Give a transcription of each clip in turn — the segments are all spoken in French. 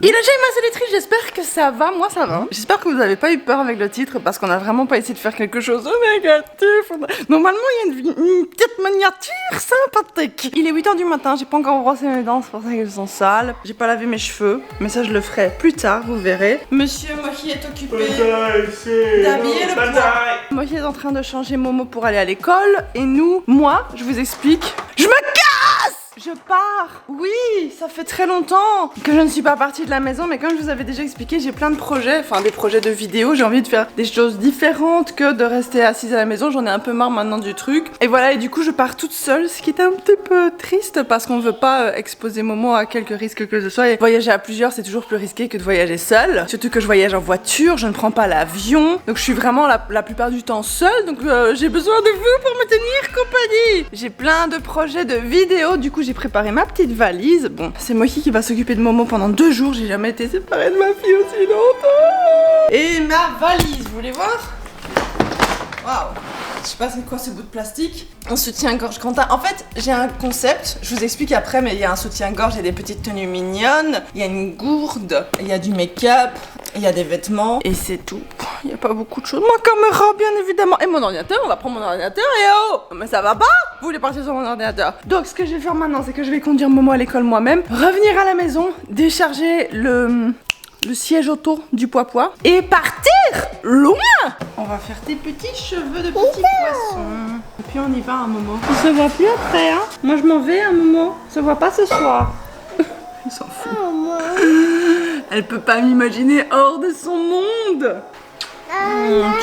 Et là j'ai ma sélectrice, j'espère que ça va, moi ça va. J'espère que vous n'avez pas eu peur avec le titre parce qu'on a vraiment pas essayé de faire quelque chose de négatif. Normalement il y a une petite miniature sympathique. Il est 8h du matin, j'ai pas encore brossé mes dents, c'est pour ça qu'elles sont sales. J'ai pas lavé mes cheveux, mais ça je le ferai plus tard, vous verrez. Monsieur Mohi est occupé d'habiller le poids. Mohi est en train de changer Momo pour aller à l'école et moi, je vous explique, je me casse! Je pars. Oui, ça fait très longtemps que je ne suis pas partie de la maison, mais comme je vous avais déjà expliqué, j'ai plein de projets, enfin des projets de vidéos, j'ai envie de faire des choses différentes que de rester assise à la maison, j'en ai un peu marre maintenant du truc. Et voilà, et du coup je pars toute seule, ce qui est un petit peu triste parce qu'on veut pas exposer Momo à quelque risque que ce soit. Et voyager à plusieurs, c'est toujours plus risqué que de voyager seule. Surtout que je voyage en voiture, je ne prends pas l'avion, donc je suis vraiment la plupart du temps seule, donc j'ai besoin de vous pour me tenir compagnie. J'ai plein de projets de vidéos, du coup j'ai préparé ma petite valise. Bon, c'est Mohi qui va s'occuper de Momo pendant 2 jours. J'ai jamais été séparée de ma fille aussi longtemps. Et ma valise, vous voulez voir? Waouh! Je sais pas c'est quoi ce bout de plastique. Un soutien-gorge Quentin. En fait, j'ai un concept, je vous explique après, mais il y a un soutien-gorge, il y a des petites tenues mignonnes, il y a une gourde, il y a du make-up, il y a des vêtements, et c'est tout. Il y a pas beaucoup de choses. Ma caméra, bien évidemment. Et mon ordinateur, on va prendre mon ordinateur et oh! Mais ça va pas? Vous voulez partir sur mon ordinateur? Donc, ce que je vais faire maintenant, c'est que je vais conduire Momo à l'école moi-même, revenir à la maison, décharger le siège auto du poids et partir loin. On va faire tes petits cheveux de petit poisson. Et puis on y va un moment. On se voit plus après, hein. Moi je m'en vais un moment. On se voit pas ce soir. Il s'en fout. Elle peut pas m'imaginer hors de son monde.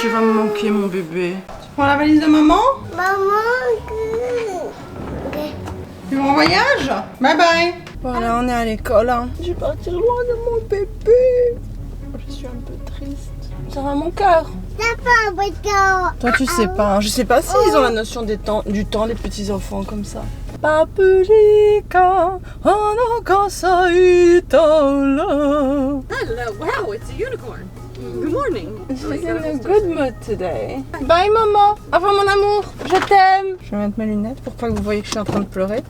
Tu vas me manquer mon bébé. Tu prends la valise de maman? Tu vas en voyage? Bye bye. Voilà, on est à l'école, hein. Je vais partir loin de mon bébé. Je suis un peu triste. Ça va mon cœur? Toi, tu sais pas. Hein. Je sais pas s'ils ont la notion du temps, les petits enfants comme ça. Papulika, anakasaitala. Hello, wow, it's a unicorn. Good morning. She's in a good mood today. Bye maman. Au revoir mon amour. Je t'aime. Je vais mettre mes lunettes pour pas que vous voyez que je suis en train de pleurer.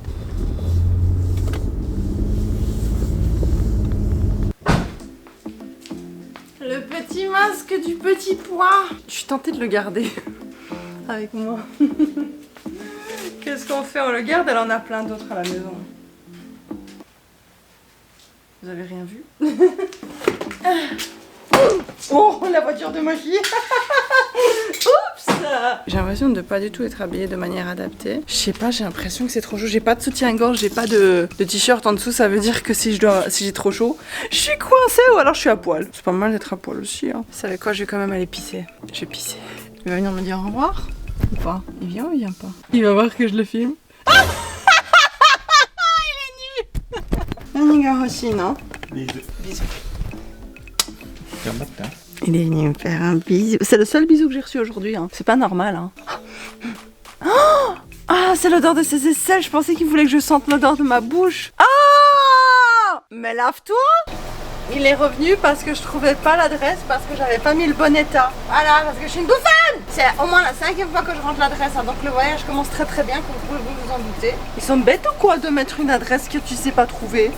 Le petit masque du petit pois. Je suis tentée de le garder avec moi. Qu'est-ce qu'on fait? On le garde, elle en a plein d'autres à la maison. Vous avez rien vu? Oh, la voiture de ma fille. Oups. J'ai l'impression de pas du tout être habillée de manière adaptée. Je sais pas, j'ai l'impression que c'est trop chaud. J'ai pas de soutien-gorge, j'ai pas de t-shirt en dessous. Ça veut dire que si j'ai trop chaud, je suis coincée ou alors je suis à poil. C'est pas mal d'être à poil aussi, hein. Vous savez quoi, je vais quand même aller pisser. Je vais pisser. Il va venir me dire au revoir ou pas? Il vient ou il vient pas? Il va voir que je le filme. Ah il est nu. Aniga aussi, non? Bisous. Il est venu me faire un bisou. C'est le seul bisou que j'ai reçu aujourd'hui, hein. C'est pas normal, hein. Oh ah, c'est l'odeur de ses aisselles. Je pensais qu'il voulait que je sente l'odeur de ma bouche. Ah, mais lave-toi. Il est revenu parce que je trouvais pas l'adresse, parce que j'avais pas mis le bon état. Voilà, parce que je suis une bouffane. C'est au moins la 5e fois que je rentre l'adresse, hein. Donc le voyage commence très très bien, comme vous pouvez vous en douter. Ils sont bêtes ou quoi de mettre une adresse que tu sais pas trouver?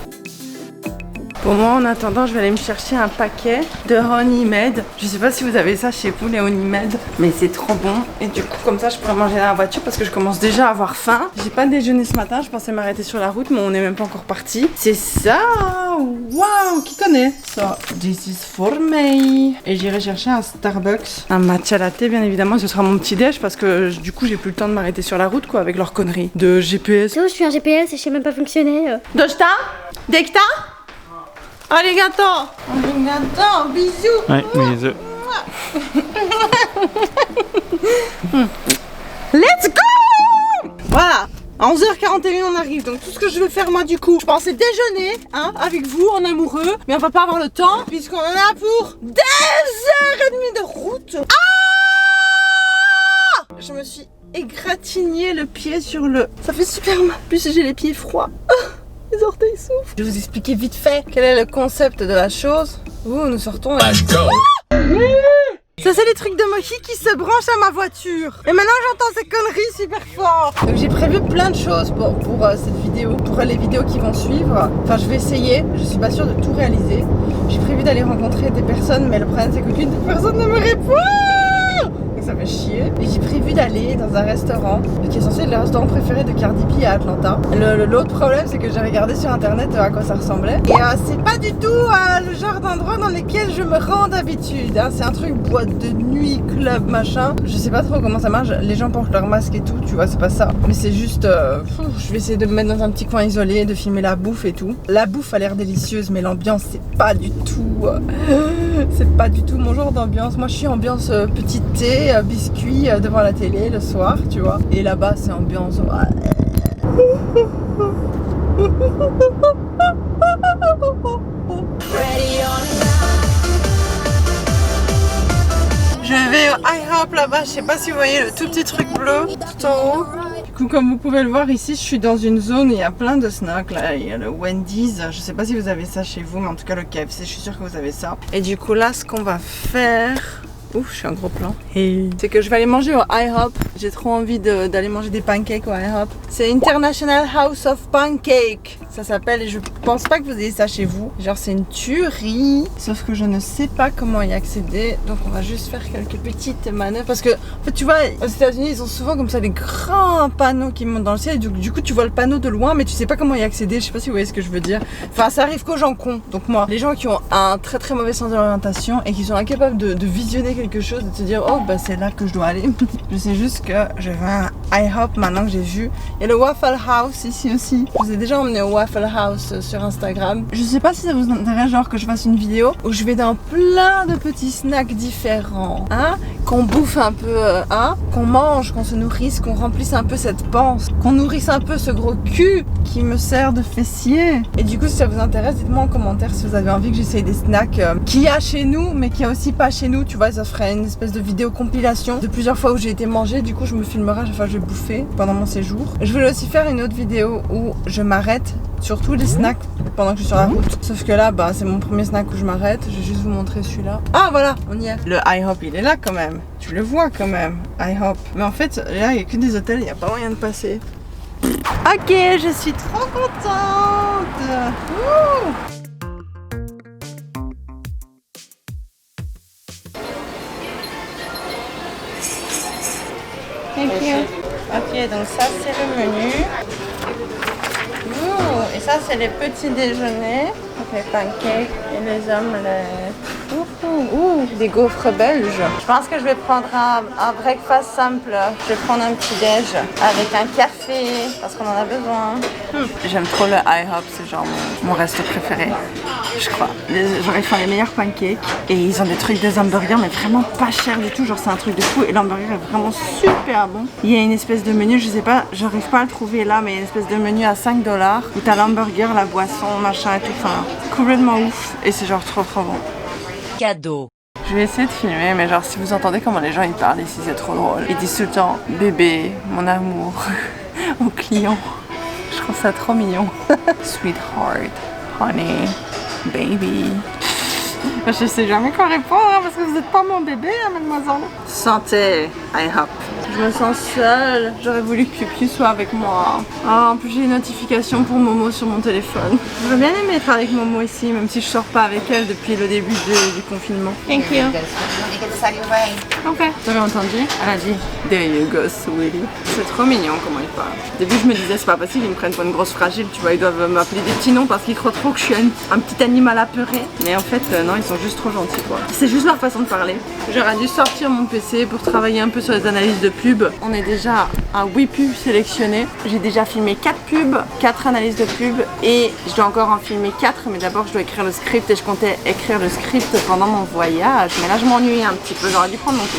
Pour moi, en attendant, je vais aller me chercher un paquet de Honey Med. Je sais pas si vous avez ça chez vous, les Honey Med, mais c'est trop bon. Et du coup, comme ça, je pourrais manger dans la voiture parce que je commence déjà à avoir faim. J'ai pas déjeuné ce matin, je pensais m'arrêter sur la route, mais on n'est même pas encore parti. C'est ça. Waouh, qui connaît ça? This is for me. Et j'irai chercher un Starbucks, un matcha latte, bien évidemment. Ce sera mon petit déj parce que du coup, j'ai plus le temps de m'arrêter sur la route, quoi, avec leurs conneries de GPS. Je suis un GPS et je sais même pas fonctionner. Doshta? Dekta? Arigato! Arigato! Bisous! Ouais, bisous. Let's go! Voilà! À 11h41 on arrive, donc tout ce que je vais faire moi du coup, je pensais déjeuner, hein, avec vous en amoureux, mais on va pas avoir le temps, puisqu'on en a pour 2h30 de route! Ah! Je me suis égratigné le pied sur le... Ça fait super mal, plus j'ai les pieds froids. Les orteils souffrent. Je vais vous expliquer vite fait quel est le concept de la chose. Nous sortons. Let's go. Ça c'est les trucs de Mohi qui se branchent à ma voiture. Et maintenant j'entends ces conneries super fort. Donc j'ai prévu plein de choses pour cette vidéo, pour les vidéos qui vont suivre. Enfin je vais essayer, je suis pas sûre de tout réaliser. J'ai prévu d'aller rencontrer des personnes, mais le problème c'est qu'aucune des personnes ne me répond. Donc ça fait chier. Et j'ai prévu d'aller dans un restaurant qui est censé être le restaurant préféré de Cardi B à Atlanta. L'autre problème c'est que j'ai regardé sur internet à quoi ça ressemblait. Et c'est pas du tout le genre d'endroit dans lequel je me rends d'habitude. Hein. C'est un truc boîte de nuit, club, machin. Je sais pas trop comment ça marche. Les gens portent leur masque et tout, tu vois, c'est pas ça. Mais c'est juste, je vais essayer de me mettre dans un petit coin isolé, de filmer la bouffe et tout. La bouffe a l'air délicieuse, mais l'ambiance c'est pas du tout, c'est pas du tout mon genre d'ambiance. Moi je suis ambiance petit thé, biscuit devant la télé le soir, tu vois. Et là-bas c'est ambiance. Je vais au IHOP là-bas, je sais pas si vous voyez le tout petit truc bleu tout en haut. Du coup, comme vous pouvez le voir ici, je suis dans une zone où il y a plein de snacks là. Il y a le Wendy's, je sais pas si vous avez ça chez vous, mais en tout cas le KFC, je suis sûre que vous avez ça. Et du coup là, ce qu'on va faire... Ouf, je suis un gros plan. Hey. C'est que je vais aller manger au IHOP. J'ai trop envie d'aller manger des pancakes au IHOP. C'est International House of Pancake. Ça s'appelle, et je pense pas que vous ayez ça chez vous. Genre c'est une tuerie. Sauf que je ne sais pas comment y accéder. Donc on va juste faire quelques petites manœuvres. Parce que, en fait, tu vois, aux États-Unis ils ont souvent comme ça des grands panneaux qui montent dans le ciel. Et du coup, tu vois le panneau de loin, mais tu sais pas comment y accéder. Je sais pas si vous voyez ce que je veux dire. Enfin, ça arrive qu'aux gens cons. Donc moi, les gens qui ont un très très mauvais sens de l'orientation et qui sont incapables de visionner quelque chose, de te dire oh bah c'est là que je dois aller. Je sais juste que je vais à un IHOP maintenant que j'ai vu. Il y a le Waffle House ici aussi. Je vous ai déjà emmené au Waffle House sur Instagram. Je sais pas si ça vous intéresse genre que je fasse une vidéo où je vais dans plein de petits snacks différents, hein, qu'on bouffe un peu, hein, qu'on mange, qu'on se nourrisse, qu'on remplisse un peu cette panse, qu'on nourrisse un peu ce gros cul qui me sert de fessier. Et du coup si ça vous intéresse, dites-moi en commentaire si vous avez envie que j'essaye des snacks qu'il y a chez nous mais qu'il y a aussi pas chez nous, tu vois. Ça ferait une espèce de vidéo compilation de plusieurs fois où j'ai été manger. Du coup je me filmerai, enfin je vais bouffer pendant mon séjour. Je voulais aussi faire une autre vidéo où je m'arrête sur tous les snacks pendant que je suis sur la route. Sauf que là bah c'est mon premier snack où je m'arrête. Je vais juste vous montrer celui-là. Ah voilà, on y est. Le IHOP il est là quand même. Tu le vois quand même, IHOP. Mais en fait là il n'y a que des hôtels, il n'y a pas moyen de passer. Ok, je suis trop contente. Ouh. Thank you. Ok, donc ça c'est le menu. Ouh, et ça c'est les petits déjeuners. Les pancakes et les omelettes. Ouh, des gaufres belges. Je pense que je vais prendre un breakfast simple. Je vais prendre un petit déj avec un café parce qu'on en a besoin. J'aime trop le IHOP, c'est genre mon resto préféré, je crois. Genre ils font les meilleurs pancakes et ils ont des hamburgers mais vraiment pas chers du tout. Genre c'est un truc de fou et l'hamburger est vraiment super bon. Il y a une espèce de menu, je sais pas, j'arrive pas à le trouver là, mais il y a une espèce de menu à 5$ où t'as l'hamburger, la boisson, machin et tout. Enfin, complètement ouf et c'est genre trop bon. Cadeau. Je vais essayer de filmer, mais genre si vous entendez comment les gens ils parlent ici, c'est trop drôle. Ils disent tout le temps bébé, mon amour aux clients. Je trouve ça trop mignon. Sweetheart, honey, baby. Je sais jamais quoi répondre hein, parce que vous n'êtes pas mon bébé, hein, mademoiselle. Santé, IHOP. Je me sens seule. J'aurais voulu que Piu soit avec moi. Ah, en plus j'ai une notification pour Momo sur mon téléphone. J'aurais bien aimé être avec Momo ici, même si je sors pas avec elle depuis le début du confinement. Thank you. Ok. Vous avez entendu? Elle a dit there you go, sweetie. C'est trop mignon comment ils parlent. Au début je me disais c'est pas possible, ils me prennent pour une grosse fragile, tu vois, ils doivent m'appeler des petits noms parce qu'ils croient trop que je suis un petit animal apeuré. Mais en fait non, ils sont juste trop gentils quoi. C'est juste leur façon de parler. J'aurais dû sortir mon PC pour travailler un peu sur les analyses de pubs. On est déjà à 8 pubs sélectionnées. J'ai déjà filmé 4 pubs, 4 analyses de pubs et je dois encore en filmer 4, mais d'abord je dois écrire le script et je comptais écrire le script pendant mon voyage. Mais là je m'ennuie un petit peu, j'aurais dû prendre mon PC.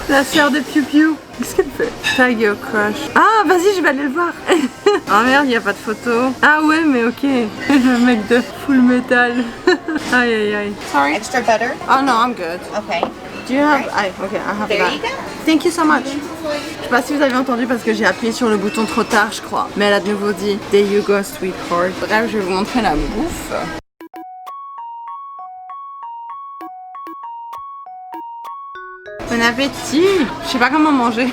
La sœur de Piu Piu, qu'est-ce qu'elle fait? Tag your crush. Ah vas-y, je vais aller le voir. Ah merde, il n'y a pas de photo. Ah ouais, mais ok. Le mec de Full Metal. Aïe aïe aïe. Sorry. Extra butter? Oh no, I'm good. Okay. Do you have... Okay, I have There that. you go. Thank you so much. Je sais pas si vous avez entendu parce que j'ai appuyé sur le bouton trop tard, je crois. Mais elle a de nouveau dit there you go, sweetheart. Bref, je vais vous montrer la bouffe. Bon appétit. Je sais pas comment manger.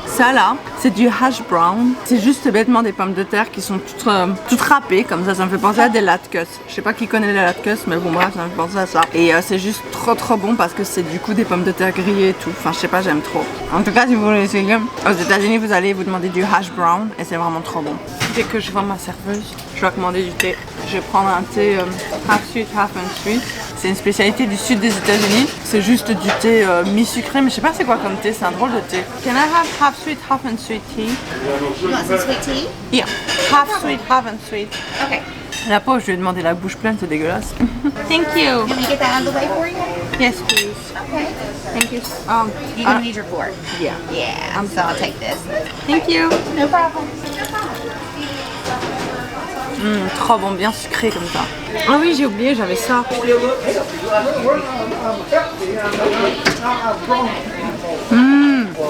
Ça là, c'est du hash brown. C'est juste bêtement des pommes de terre qui sont toutes râpées comme ça. Ça me fait penser à des latkes. Je sais pas qui connaît les latkes, mais bon bref, ça me fait penser à ça. Et c'est juste trop bon parce que c'est du coup des pommes de terre grillées et tout. Enfin je sais pas, j'aime trop. En tout cas si vous voulez essayer, aux États-Unis vous allez vous demander du hash brown et c'est vraiment trop bon. Dès que je vois ma serveuse, je vais commander du thé. Je vais prendre un thé half sweet, half unsweet. C'est une spécialité du sud des États-Unis. C'est juste du thé mi-sucré, mais je sais pas c'est quoi comme thé, c'est un drôle de thé. Can I have half sweet, half unsweet tea? You want some sweet tea? Yeah, half sweet, half unsweet. Okay. La pauvre, je lui ai demandé la bouche pleine, c'est dégueulasse. Thank you. Can we get that out of the way for you? Yes, please. Okay. Thank you. You're gonna need your fork. Yeah. Yeah. So I'll take this. Thank you. No problem. Trop bon, bien sucré comme ça. Ah oui, j'ai oublié, j'avais ça.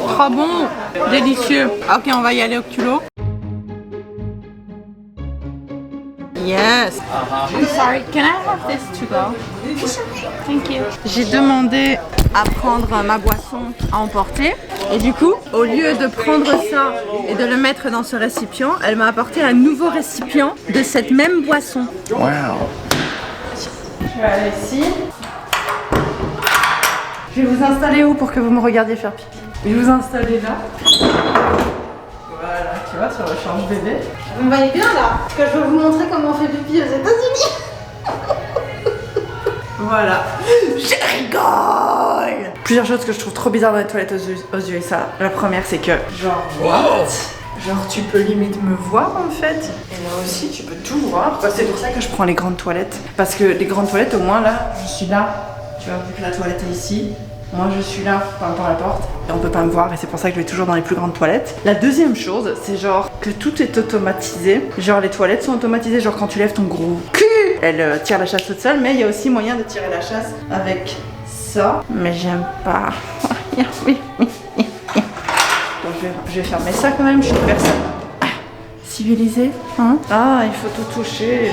Trop bon, délicieux. Ok, on va y aller au culot. Yes. I'm sorry, can I have this to go? Thank you. J'ai demandé à prendre ma boisson à emporter. Et du coup, au lieu de prendre ça et de le mettre dans ce récipient, elle m'a apporté un nouveau récipient de cette même boisson. Wow. Je vais aller ici. Je vais vous installer où pour que vous me regardiez faire pipi? Je vais vous installer là. Voilà, tu vois, sur le change bébé. Vous me voyez bien là? Parce que je vais vous montrer comment on fait pipi aux États-Unis. Voilà. Je rigole. Plusieurs choses que je trouve trop bizarres dans les toilettes aux USA. La première, c'est que genre what? Genre tu peux limite me voir en fait. Et là aussi tu peux tout voir. Bah, c'est pour ça que je prends les grandes toilettes. Parce que les grandes toilettes au moins là, je suis là. Tu vois, vu que la toilette est ici. Moi je suis là par rapport à la porte et on peut pas me voir et c'est pour ça que je vais toujours dans les plus grandes toilettes. La deuxième chose, c'est genre que tout est automatisé. Genre les toilettes sont automatisées, genre quand tu lèves ton gros cul, elle tire la chasse toute seule, mais il y a aussi moyen de tirer la chasse avec ça. Mais j'aime pas. Donc je vais fermer ça quand même, je suis une personne civilisée. Hein? Ah, il faut tout toucher.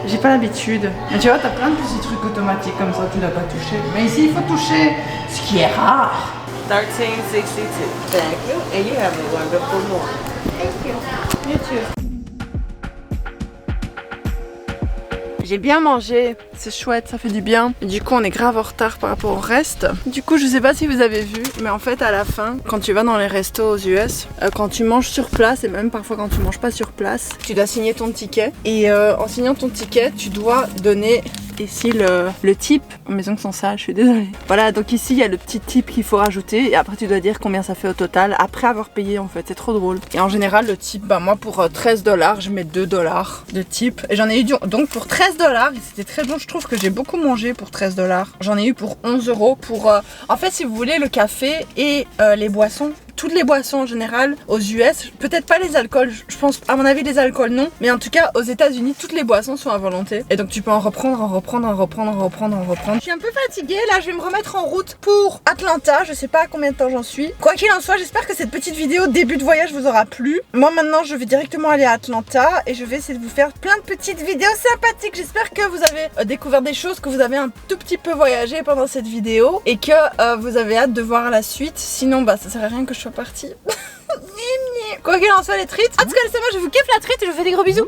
J'ai pas l'habitude. Mais tu vois, t'as plein de petits trucs automatiques comme ça, tu dois pas toucher. Mais ici, il faut toucher, ce qui est rare. 1362. Thank you. And you have a wonderful morning. Thank you. You too. J'ai bien mangé, c'est chouette, ça fait du bien. Et du coup on est grave en retard par rapport au reste. Du coup je sais pas si vous avez vu, mais en fait à la fin, quand tu vas dans les restos aux US, quand tu manges sur place et même parfois quand tu manges pas sur place, tu dois signer ton ticket. Et en signant ton ticket, tu dois donner ici le tip. Mes ongles sont sales, je suis désolée. Voilà, donc ici il y a le petit tip qu'il faut rajouter et après tu dois dire combien ça fait au total après avoir payé en fait, c'est trop drôle. Et en général le tip, bah moi pour 13 $, je mets 2 $ de tip. Et j'en ai eu donc pour 13 $, et c'était très bon, je trouve que j'ai beaucoup mangé pour 13 $. J'en ai eu pour 11 € pour... en fait si vous voulez le café et les boissons, toutes les boissons en général aux US, peut-être pas les alcools, je pense à mon avis les alcools non, mais en tout cas aux États-Unis toutes les boissons sont à volonté et donc tu peux en reprendre. Je suis un peu fatiguée là, je vais me remettre en route pour Atlanta, je sais pas à combien de temps j'en suis. Quoi qu'il en soit, j'espère que cette petite vidéo début de voyage vous aura plu. Moi maintenant je vais directement aller à Atlanta et je vais essayer de vous faire plein de petites vidéos sympathiques. J'espère que vous avez découvert des choses, que vous avez un tout petit peu voyagé pendant cette vidéo et que vous avez hâte de voir la suite. Sinon bah ça sert à rien que je sois partie. Quoi qu'il en soit les trites. En tout cas laissez-moi, je vous kiffe la trite et je vous fais des gros bisous.